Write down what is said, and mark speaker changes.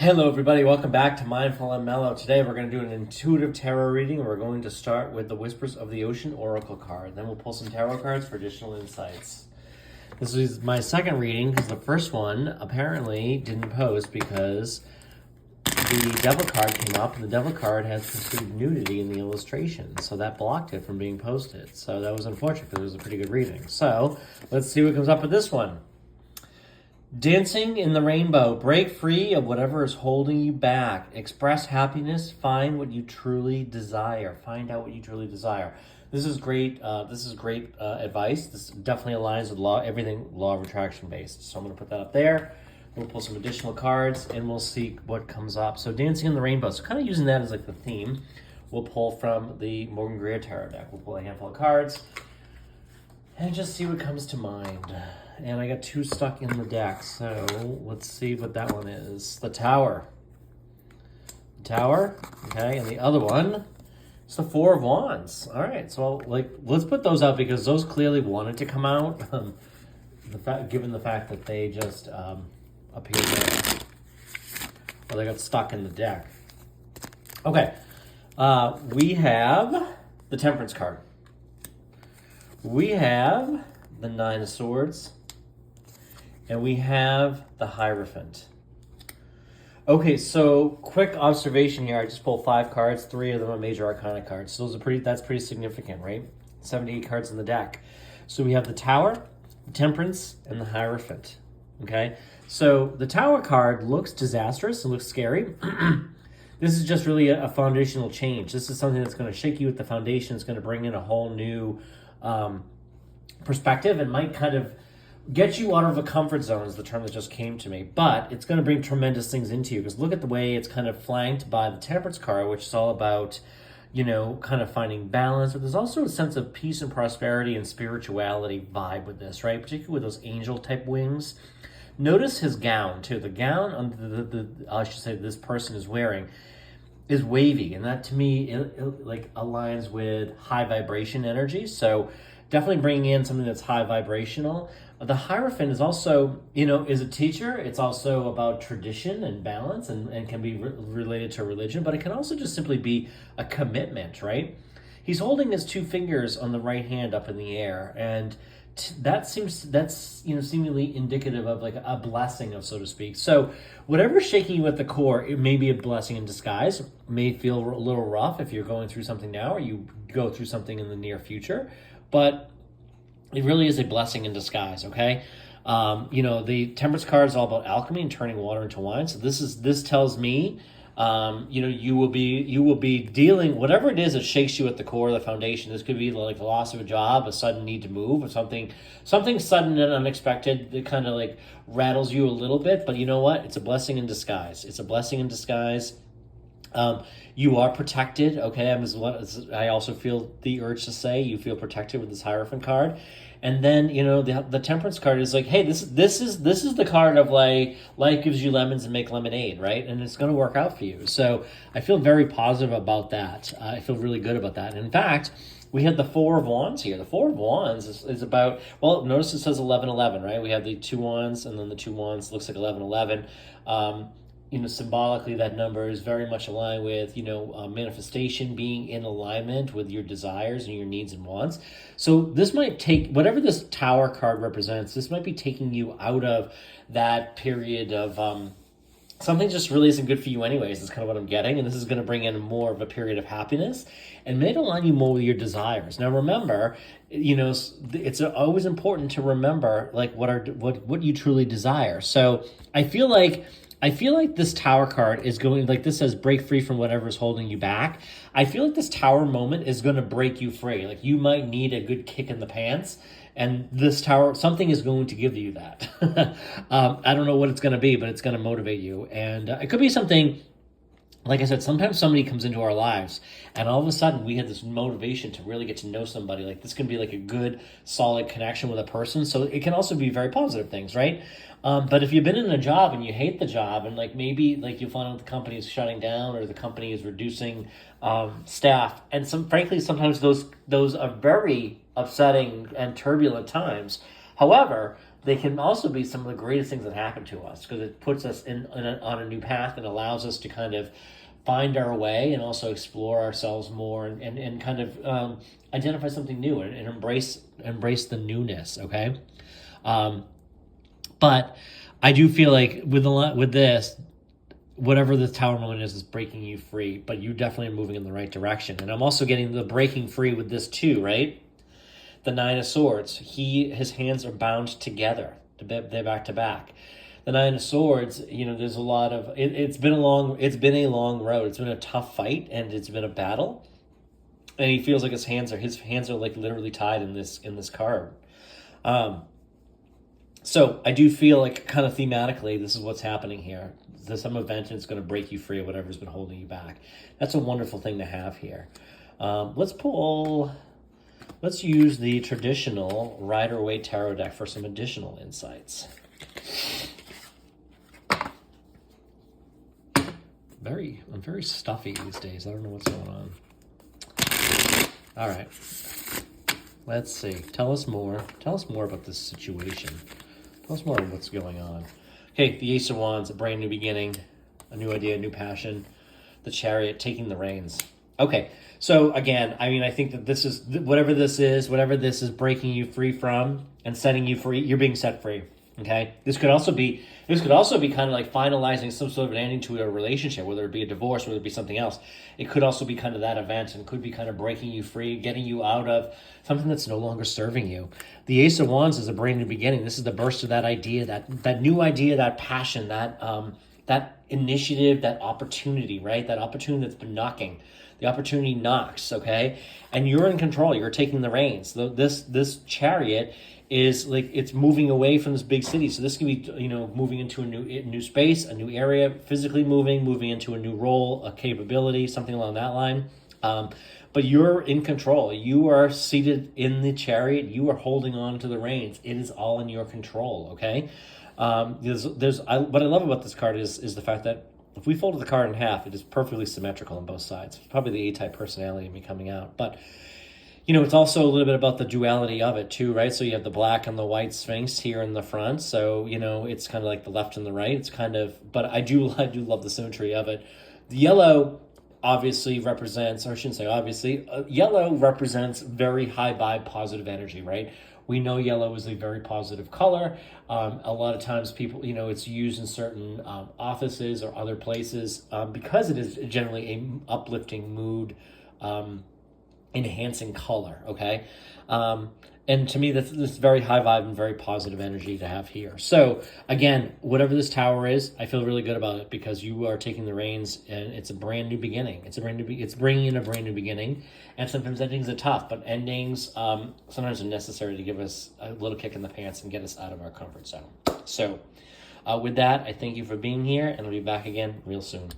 Speaker 1: Hello everybody, welcome back to Mindful and Mellow. Today we're going to do an intuitive tarot reading. We're going to start with the Whispers of the Ocean Oracle card. Then we'll pull some tarot cards for additional insights. This is my second reading because the first one apparently didn't post because the Devil card came up and the Devil card has pursued nudity in the illustration. So that blocked it from being posted. So that was unfortunate because it was a pretty good reading. So let's see what comes up with this one. Dancing in the rainbow, break free of whatever is holding you back. Express happiness, find what you truly desire. Find out what you truly desire. This is great. Advice. This definitely aligns with everything law of attraction based. So I'm going to put that up there. We'll pull some additional cards and we'll see what comes up. So dancing in the rainbow. So kind of using that as like the theme. We'll pull from the Morgan Greer tarot deck. We'll pull a handful of cards and just see what comes to mind. And I got two stuck in the deck, so let's see what that one is. The Tower. The Tower, okay, and the other one is the Four of Wands. All right, so let's put those out because those clearly wanted to come out, given the fact that they just appeared there. Or they got stuck in the deck. Okay, we have the Temperance card. We have the Nine of Swords. And we have the Hierophant. Okay, so quick observation here. I just pulled 5 cards. 3 of them are major arcana cards. So that's pretty significant, right? 78 cards in the deck. So we have the Tower, the Temperance, and the Hierophant. Okay? So the Tower card looks disastrous. It looks scary. This is just really a foundational change. This is something that's going to shake you at the foundation. It's going to bring in a whole new perspective and might kind of get you out of a comfort zone is the term that just came to me. But it's going to bring tremendous things into you because look at the way it's kind of flanked by the Temperance card, which is all about, kind of finding balance. But there's also a sense of peace and prosperity and spirituality vibe with this, right? Particularly with those angel type wings. Notice his gown too. The gown on I should say this person is wearing is wavy. And that to me, it like aligns with high vibration energy. So definitely bringing in something that's high vibrational. The Hierophant is also, is a teacher. It's also about tradition and balance and can be related to religion, but it can also just simply be a commitment, right? He's holding his 2 fingers on the right hand up in the air, and that's seemingly indicative of like a blessing of, so to speak. So whatever's shaking you at the core, it may be a blessing in disguise. It may feel a little rough if you're going through something now or you go through something in the near future, but it really is a blessing in disguise, okay? The Temperance card is all about alchemy and turning water into wine. So this tells me, you will be dealing whatever it is that shakes you at the core of the foundation. This could be like the loss of a job, a sudden need to move, or something sudden and unexpected that kind of like rattles you a little bit. But you know what? It's a blessing in disguise. It's a blessing in disguise. You are protected, okay? I also feel the urge to say you feel protected with this Hierophant card. And then, the Temperance card is like, hey, this is the card of like, life gives you lemons and make lemonade, right? And it's going to work out for you. So I feel very positive about that. I feel really good about that. And in fact, we had the Four of Wands here. The Four of Wands is about, well, notice it says 11-11, right? We have the 2 wands and then the 2 wands looks like 11-11. Symbolically, that number is very much aligned with, manifestation, being in alignment with your desires and your needs and wants. So this might take, whatever this Tower card represents, this might be taking you out of that period of something just really isn't good for you anyways, is kind of what I'm getting. And this is going to bring in more of a period of happiness and may align you more with your desires. Now, remember, it's always important to remember like what you truly desire. So I feel like this Tower card is going, like this says, break free from whatever is holding you back. I feel like this Tower moment is going to break you free. Like you might need a good kick in the pants, and this Tower, something is going to give you that. I don't know what it's going to be, but it's going to motivate you. And it could be something, like I said, sometimes somebody comes into our lives and all of a sudden we have this motivation to really get to know somebody. Like this can be like a good, solid connection with a person. So it can also be very positive things, right? But if you've been in a job and you hate the job and like maybe like you find out the company is shutting down or the company is reducing staff, and frankly, sometimes those are very upsetting and turbulent times. However, they can also be some of the greatest things that happen to us because it puts us on a new path and allows us to kind of find our way and also explore ourselves more and kind of identify something new and embrace the newness. Okay, but I do feel like with this, whatever the tower moment is breaking you free, but you definitely are moving in the right direction. And I'm also getting the breaking free with this too, right? The Nine of Swords. His hands are bound together. They're back to back. The Nine of Swords, there's a lot of it's been a long road. It's been a tough fight and it's been a battle. And he feels like his hands are like literally tied in this card. So I do feel like kind of thematically, this is what's happening here. There's some event and it's going to break you free of whatever's been holding you back. That's a wonderful thing to have here. Let's use the traditional Rider-Waite Tarot deck for some additional insights. I'm very stuffy these days. I don't know what's going on. All right. Let's see. Tell us more about this situation. Tell us more about what's going on. Okay, the Ace of Wands, a brand new beginning, a new idea, a new passion. The Chariot, taking the reins. Okay, so again, I think that this is, whatever this is breaking you free from and setting you free, you're being set free, okay? This could also be kind of like finalizing some sort of an ending to a relationship, whether it be a divorce, whether it be something else. It could also be kind of that event and could be kind of breaking you free, getting you out of something that's no longer serving you. The Ace of Wands is a brand new beginning. This is the burst of that idea, that new idea, that passion, that initiative, that opportunity, right? That opportunity that's been knocking. The opportunity knocks, okay? And you're in control. You're taking the reins. This Chariot is like, it's moving away from this big city. So this can be, moving into a new space, a new area, physically moving into a new role, a capability, something along that line. But you're in control. You are seated in the Chariot. You are holding on to the reins. It is all in your control, okay? What I love about this card is the fact that if we folded the card in half, it is perfectly symmetrical on both sides. It's probably the A-type personality of me coming out. But, it's also a little bit about the duality of it too, right? So you have the black and the white Sphinx here in the front. So, it's kind of like the left and the right. It's kind of, but I do love the symmetry of it. The yellow obviously represents, or I shouldn't say obviously, yellow represents very high vibe, positive energy, right? We know yellow is a very positive color. A lot of times people, it's used in certain offices or other places because it is generally a uplifting mood, enhancing color, okay? And to me, that's very high vibe and very positive energy to have here. So again, whatever this tower is, I feel really good about it because you are taking the reins and it's a brand new beginning. It's bringing in a brand new beginning. And sometimes endings are tough, but endings sometimes are necessary to give us a little kick in the pants and get us out of our comfort zone. So with that, I thank you for being here and I'll be back again real soon.